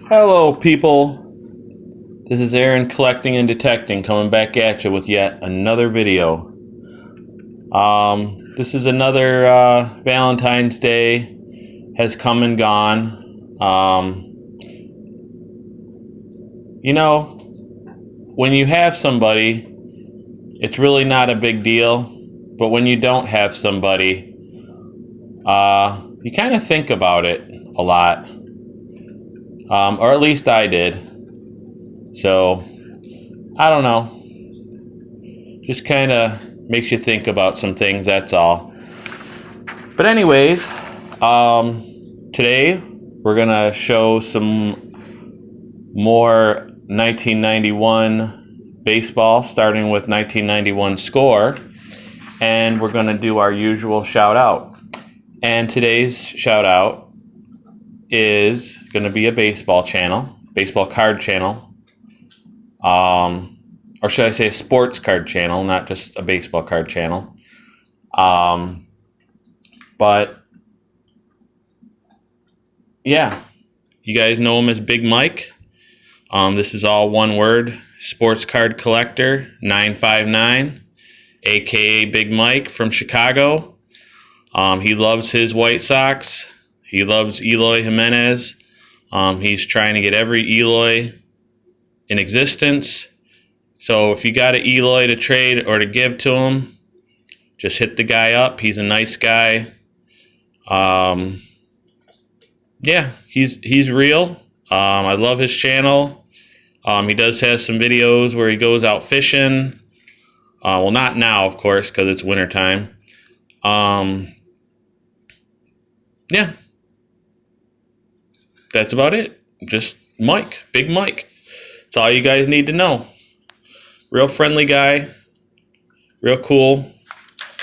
Hello, people. This is Aaron collecting and detecting coming back at you with yet another video. This is another Valentine's Day has come and gone. When you have somebody, it's really not a big deal. But when you don't have somebody, you kind of think about it a lot. Or at least I did. So, I don't know. Just kind of makes you think about some things, that's all. But anyways, today we're going to show some more 1991 baseball, starting with 1991 score. And we're going to do our usual shout out. And today's shout out is going to be a baseball card channel. Or should I say a sports card channel, not just a baseball card channel. But yeah, you guys know him as Big Mike. This is all one word, Sports Card Collector 959, aka Big Mike from Chicago. He loves his White Sox. He loves Eloy Jimenez. He's trying to get every Eloy in existence. So if you got an Eloy to trade or to give to him, just hit the guy up. He's a nice guy. Yeah, he's real. I love his channel. He does have some videos where he goes out fishing. Well, not now, of course, because it's wintertime. Yeah. That's about it. Just Mike, Big Mike. That's all you guys need to know. Real friendly guy. Real cool.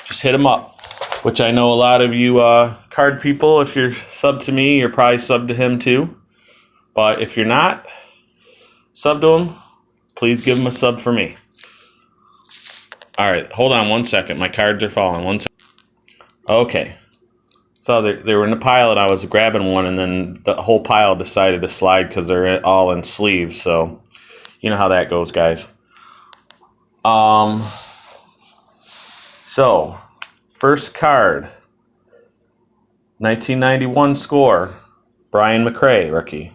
Just hit him up. Which I know a lot of you card people, if you're sub to me, you're probably sub to him too. But if you're not sub to him, please give him a sub for me. Alright, hold on one second. My cards are falling. One second. Okay. So they were in the pile and I was grabbing one, and then the whole pile decided to slide because they're all in sleeves. So you know how that goes, guys. So first card, 1991 score, Brian McRae, rookie.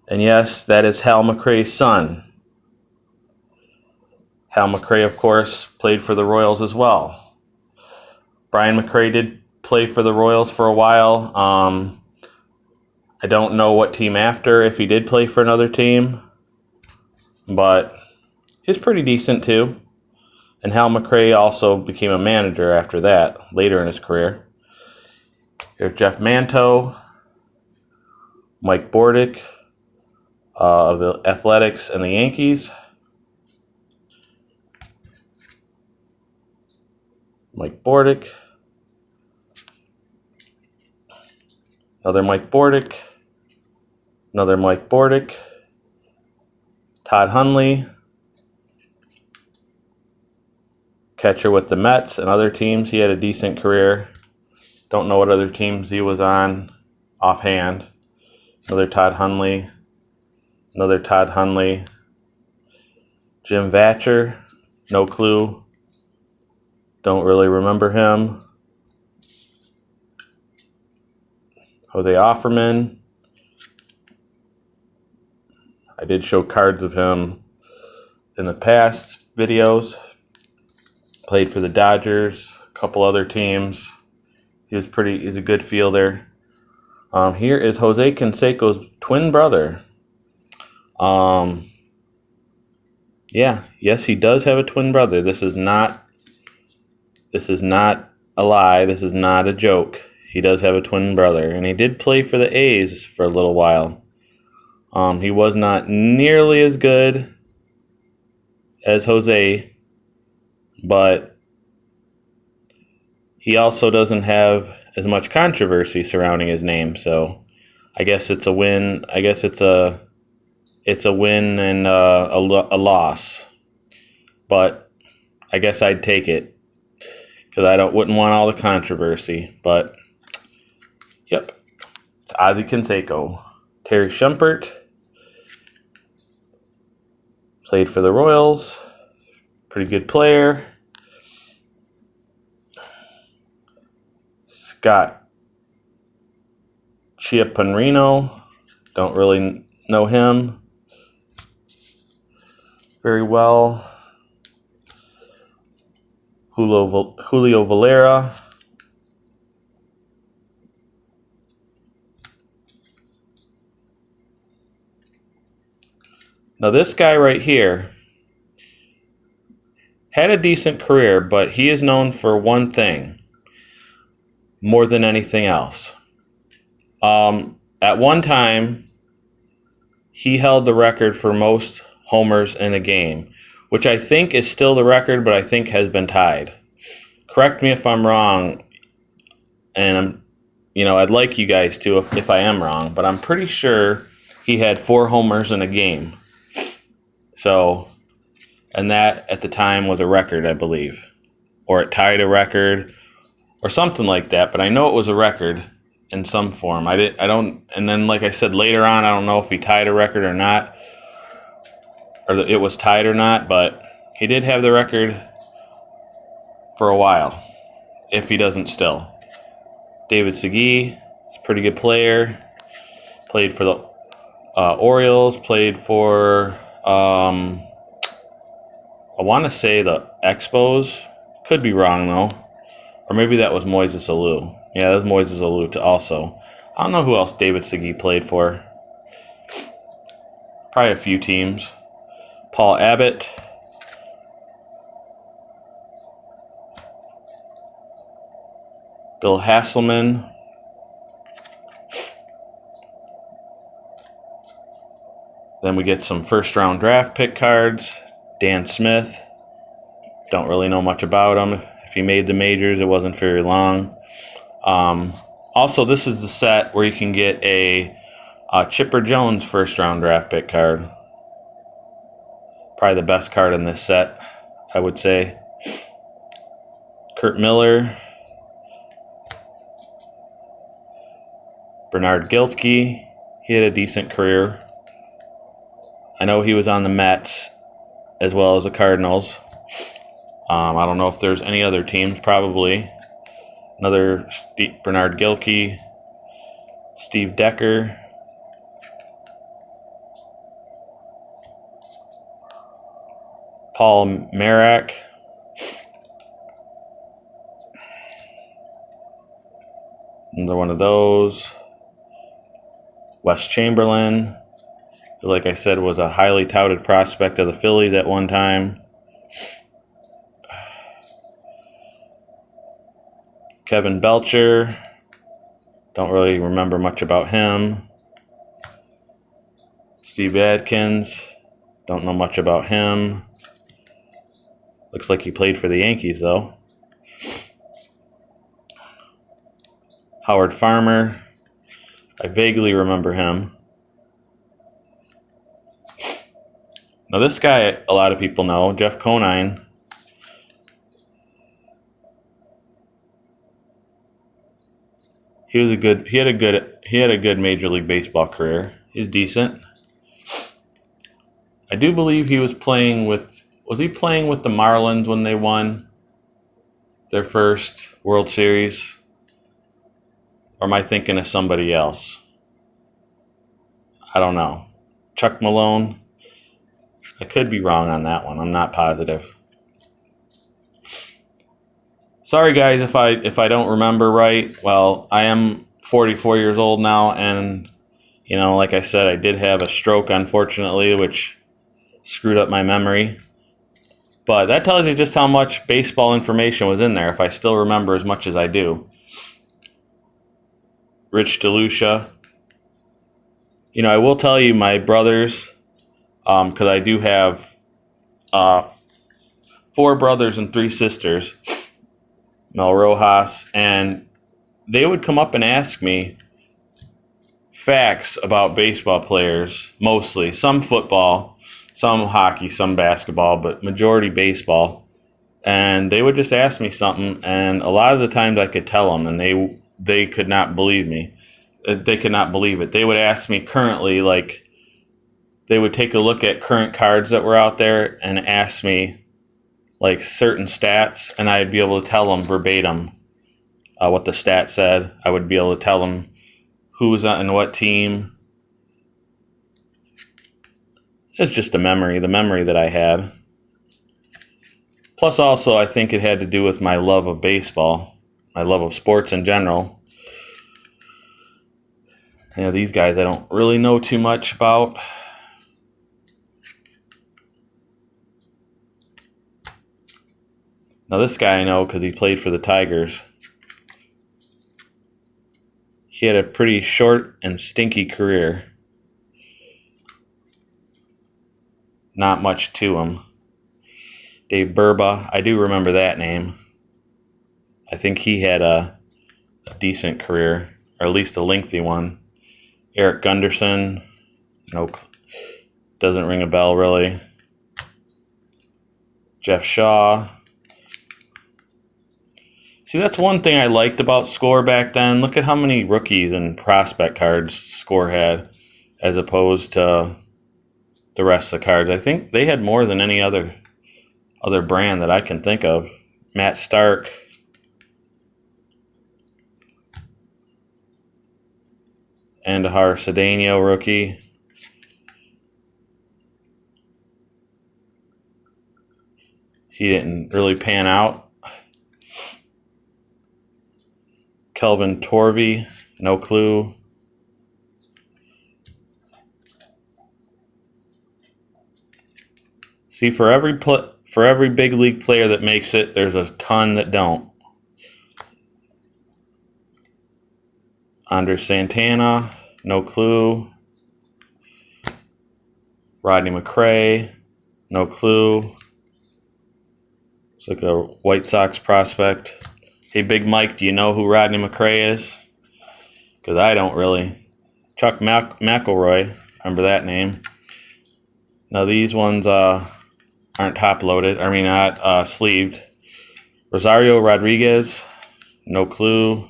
And yes, that is Hal McRae's son. Hal McRae, of course, played for the Royals as well. Brian McRae did play for the Royals for a while. I don't know what team after, if he did play for another team. But he's pretty decent too. And Hal McRae also became a manager after that, later in his career. Here's Jeff Manto, Mike Bordick of the Athletics and the Yankees. Mike Bordick. Another Mike Bordick. Another Mike Bordick. Todd Hundley. Catcher with the Mets and other teams. He had a decent career. Don't know what other teams he was on offhand. Another Todd Hundley. Another Todd Hundley. Jim Vatcher. No clue. Don't really remember him. Jose Offerman. I did show cards of him in the past videos. Played for the Dodgers, a couple other teams. He's a good fielder. Here is Jose Canseco's twin brother. Yes, he does have a twin brother. This is not a lie. This is not a joke. He does have a twin brother, and he did play for the A's for a little while. He was not nearly as good as Jose, but he also doesn't have as much controversy surrounding his name. So I guess it's a win. I guess it's a win and a loss. But I guess I'd take it because I wouldn't want all the controversy. But yep, It's Ozzie Canseco. Terry Shumpert played for the Royals. Pretty good player. Scott Chiapparino. Don't really know him very well. Julio Valera. Now this guy right here had a decent career, but he is known for one thing more than anything else. At one time, he held the record for most homers in a game, which I think is still the record, but I think has been tied. Correct me if I'm wrong, and I'd like you guys to if I am wrong, but I'm pretty sure he had 4 homers in a game. So, and that at the time was a record, I believe, or it tied a record, or something like that. But I know it was a record in some form. And then like I said later on, I don't know if he tied a record or not, or it was tied or not. But he did have the record for a while, if he doesn't still. David Segui is a pretty good player. Played for the Orioles. Played for I want to say the Expos. Could be wrong, though. Or maybe that was Moises Alou. Yeah, that was Moises Alou also. I don't know who else David Segui played for. Probably a few teams. Paul Abbott. Bill Hasselman. Then we get some first-round draft pick cards. Dan Smith. Don't really know much about him. If he made the majors, it wasn't very long. Also, this is the set where you can get a Chipper Jones first-round draft pick card. Probably the best card in this set, I would say. Kurt Miller. Bernard Giltke. He had a decent career. I know he was on the Mets as well as the Cardinals. I don't know if there's any other teams, probably. Another Bernard Giltke, Steve Decker, Paul Marak, another one of those. Wes Chamberlain, who, like I said, was a highly touted prospect of the Phillies at one time. Kevin Belcher, don't really remember much about him. Steve Adkins, don't know much about him. Looks like he played for the Yankees, though. Howard Farmer, I vaguely remember him. Now this guy, a lot of people know, Jeff Conine. He had a good Major League Baseball career. He's decent. I do believe he was playing with the Marlins when they won their first World Series? Or am I thinking of somebody else? I don't know. Chuck Malone? I could be wrong on that one. I'm not positive. Sorry guys if I don't remember right. Well, I am 44 years old now, and like I said, I did have a stroke, unfortunately, which screwed up my memory. But that tells you just how much baseball information was in there, if I still remember as much as I do. Rich DeLucia. I will tell you, my brothers, because I do have 4 brothers and 3 sisters, Mel Rojas, and they would come up and ask me facts about baseball players, mostly. Some football, some hockey, some basketball, but majority baseball. And they would just ask me something, and a lot of the times I could tell them, and they could not believe me. they could not believe it. They would ask me currently, like, they would take a look at current cards that were out there and ask me, like, certain stats, and I'd be able to tell them verbatim what the stat said. I would be able to tell them who was on what team. It's just the memory that I had. Plus, also, I think it had to do with my love of baseball, my love of sports in general. You know, these guys I don't really know too much about. Now, this guy I know because he played for the Tigers. He had a pretty short and stinky career. Not much to him. Dave Burba, I do remember that name. I think he had a decent career, or at least a lengthy one. Eric Gunderson, nope, doesn't ring a bell really. Jeff Shaw. See, that's one thing I liked about Score back then. Look at how many rookies and prospect cards Score had, as opposed to the rest of the cards. I think they had more than any other brand that I can think of. Matt Stark. Andahar Cedeno rookie. He didn't really pan out. Kelvin Torvey, no clue. See, for every big league player that makes it, there's a ton that don't. Andres Santana, no clue. Rodney McRae, no clue. It's like a White Sox prospect. Hey, Big Mike, do you know who Rodney McRae is? Because I don't really. Chuck McElroy, remember that name. Now these ones aren't top-loaded. I mean, not sleeved. Rosario Rodriguez, no clue.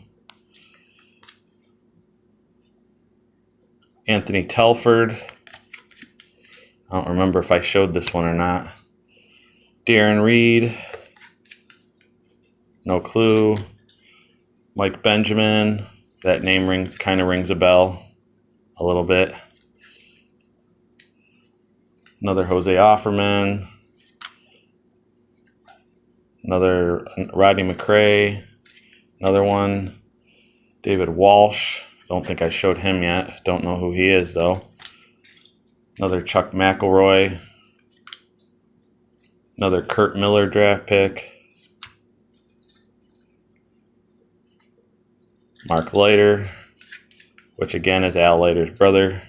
Anthony Telford. I don't remember if I showed this one or not. Darren Reed. No clue. Mike Benjamin. That name kind of rings a bell a little bit. Another Jose Offerman. Another Rodney McRae. Another one. David Walsh. Don't think I showed him yet. Don't know who he is, though. Another Chuck McElroy. Another Kurt Miller draft pick. Mark Leiter, which again is Al Leiter's brother,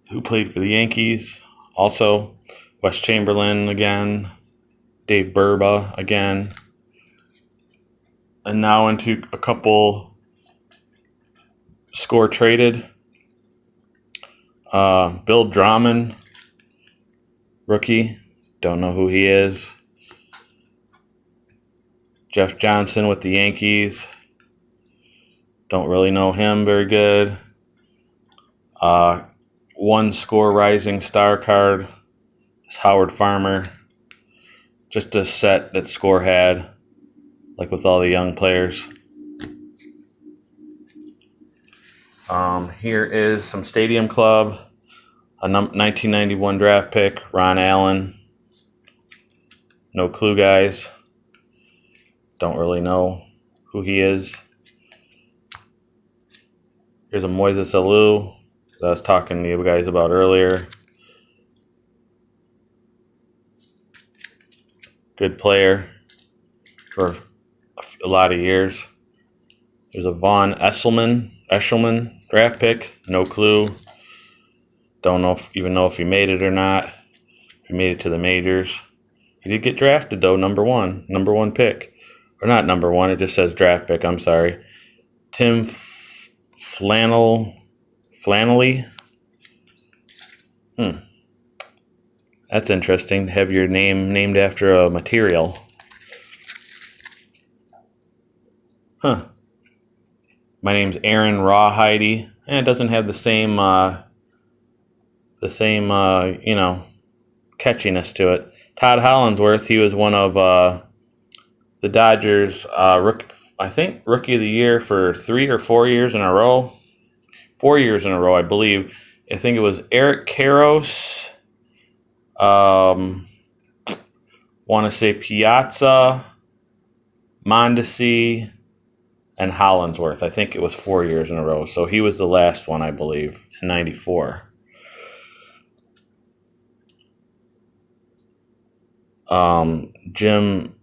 who played for the Yankees. Also, Wes Chamberlain again. Dave Burba again. And now into a couple Score traded. Bill Drummond, rookie. Don't know who he is. Jeff Johnson with the Yankees. Don't really know him very good. One Score Rising Star card. It's Howard Farmer. Just a set that Score had, like with all the young players. Here is some Stadium Club. A 1991 draft pick, Ron Allen. No clue, guys. Don't really know who he is. Here's a Moises Alou that I was talking to you guys about earlier. Good player for a lot of years. There's a Vaughn Eshelman draft pick. No clue. Don't even know if he made it or not. He made it to the majors. He did get drafted, though, number one pick. Or not number one, it just says draft pick, I'm sorry. Tim Flannelly. That's interesting to have your name named after a material. My name's Aaron Rawhide, and it doesn't have the same catchiness to it. Todd Hollandsworth, he was one of the Dodgers, rookie of the year for 3 or 4 years in a row. 4 years in a row, I believe. I think it was Eric Karros. Want to say Piazza, Mondesi, and Hollandsworth. I think it was 4 years in a row. So he was the last one, I believe, in '94. Jim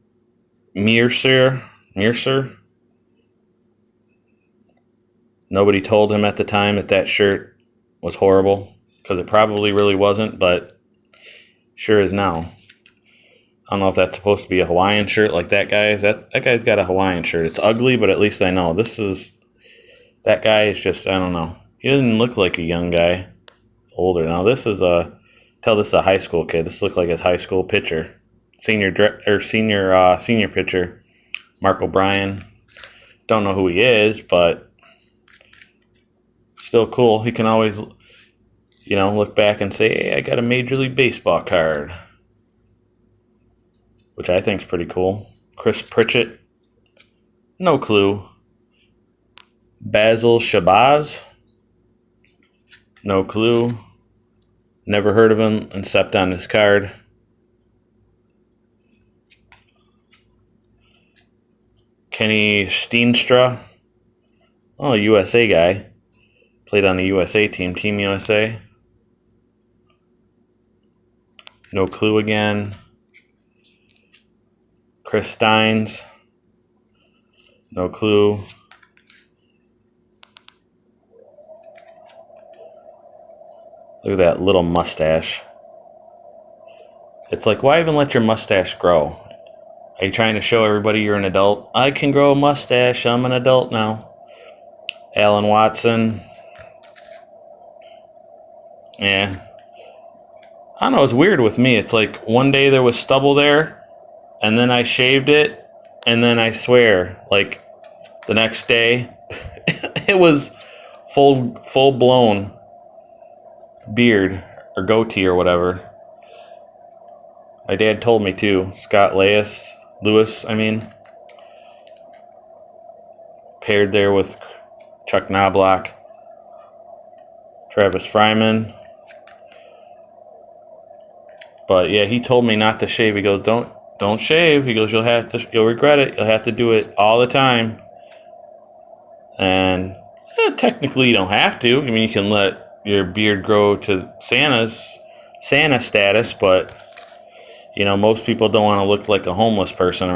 Mearser. Nobody told him at the time that shirt was horrible, because it probably really wasn't, but sure is now. I don't know if that's supposed to be a Hawaiian shirt like that guy's. That guy's got a Hawaiian shirt. It's ugly, but at least I know. That guy is just, I don't know. He doesn't look like a young guy. He's older. Now this is this is a high school kid. This looks like his high school pitcher. Senior pitcher, Mark O'Brien. Don't know who he is, but still cool. He can always, look back and say, hey, I got a Major League Baseball card, which I think is pretty cool. Chris Pritchett, no clue. Basil Shabazz, no clue. Never heard of him except on this card. Kenny Steenstra, USA guy. Played on the USA team, Team USA. No clue again. Chris Steins, no clue. Look at that little mustache. It's like, why even let your mustache grow? Are you trying to show everybody you're an adult? I can grow a mustache. I'm an adult now. Alan Watson. Yeah. I don't know. It's weird with me. It's like one day there was stubble there, and then I shaved it, and then I swear, like the next day, it was full blown beard or goatee or whatever. My dad told me too. Scott Lewis, paired there with Chuck Knobloch, Travis Fryman. But yeah, he told me not to shave. He goes, don't shave. He goes, you'll regret it. You'll have to do it all the time. And technically you don't have to. I mean, you can let your beard grow to Santa status, but most people don't want to look like a homeless person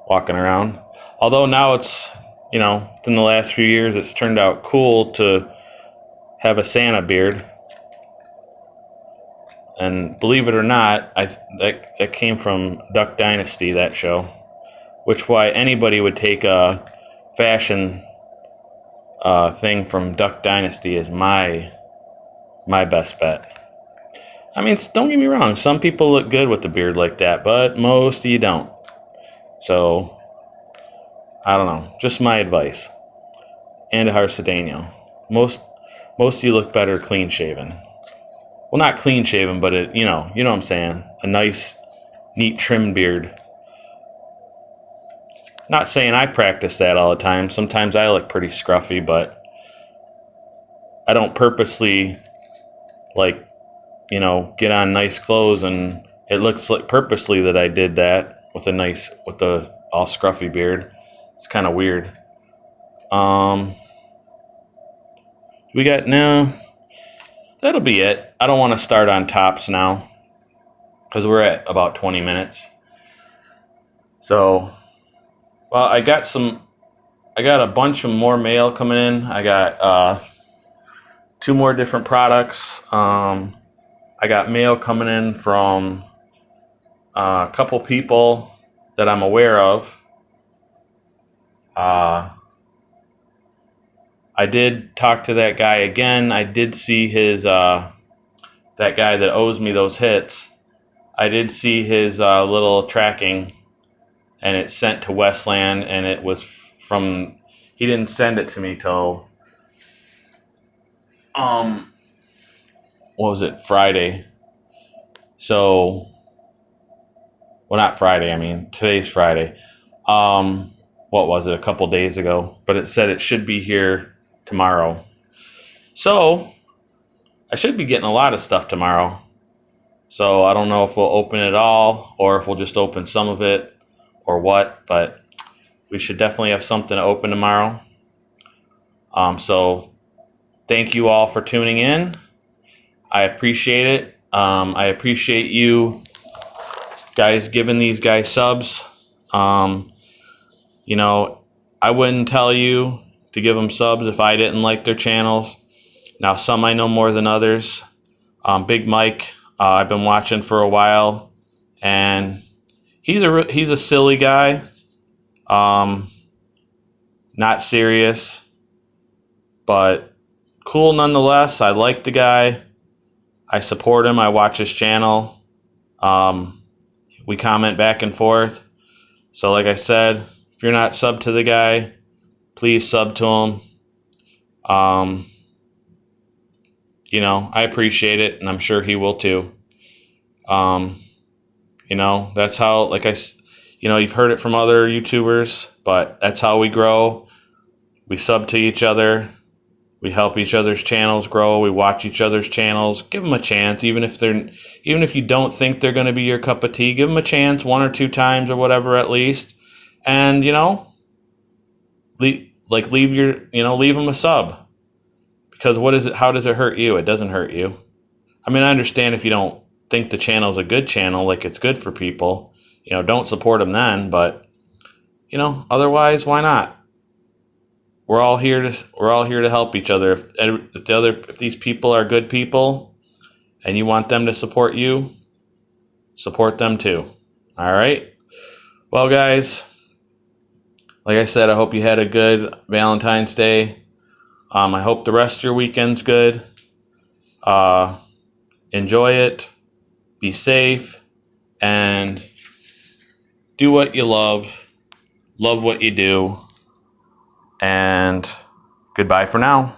walking around. Although now it's, within the last few years, it's turned out cool to have a Santa beard. And believe it or not, that came from Duck Dynasty, that show. Which why anybody would take a fashion thing from Duck Dynasty is my best bet. I mean, don't get me wrong. Some people look good with the beard like that, but most of you don't. So, I don't know. Just my advice. And a Harcedeno. Most of you look better clean shaven. Well, not clean shaven, but you know what I'm saying. A nice, neat, trimmed beard. Not saying I practice that all the time. Sometimes I look pretty scruffy, but I don't purposely get on nice clothes and it looks like purposely that I did that with the all scruffy beard. It's kind of weird. We got no. That'll be it. I don't want to start on tops now because we're at about 20 minutes. So, well, I got a bunch of more mail coming in. I got 2 more different products. I got mail coming in from a couple people that I'm aware of. I did talk to that guy again. I did see his, that guy that owes me those hits. I did see his little tracking, and it's sent to Westland, and it was from, he didn't send it to me till what was it, Friday. So, well, not Friday, I mean today's Friday. What was it, a couple days ago, but it said it should be here tomorrow. So I should be getting a lot of stuff tomorrow. So I don't know if we'll open it all or if we'll just open some of it or what, but we should definitely have something to open tomorrow. So thank you all for tuning in. I appreciate it. I appreciate you guys giving these guys subs. You know, I wouldn't tell you to give them subs if I didn't like their channels. Now, some I know more than others. Big Mike, I've been watching for a while, and he's a silly guy. Not serious, but cool nonetheless. I like the guy. I support him. I watch his channel. We comment back and forth. So like I said, if you're not subbed to the guy, please sub to him. You know, I appreciate it, and I'm sure he will too. You know, that's how, you know, you've heard it from other YouTubers, but that's how we grow. We sub to each other. We help each other's channels grow. We watch each other's channels. Give them a chance, even if you don't think they're going to be your cup of tea. Give them a chance 1 or 2 times or whatever at least, and you know, leave them a sub. Because what is it? How does it hurt you? It doesn't hurt you. I mean, I understand if you don't think the channel's a good channel, like it's good for people. You know, don't support them then. But you know, otherwise, why not? We're all here to help each other. If these people are good people, and you want them to support you, support them too. All right. Well, guys, like I said, I hope you had a good Valentine's Day. I hope the rest of your weekend's good. Enjoy it. Be safe. And do what you love. Love what you do. And goodbye for now.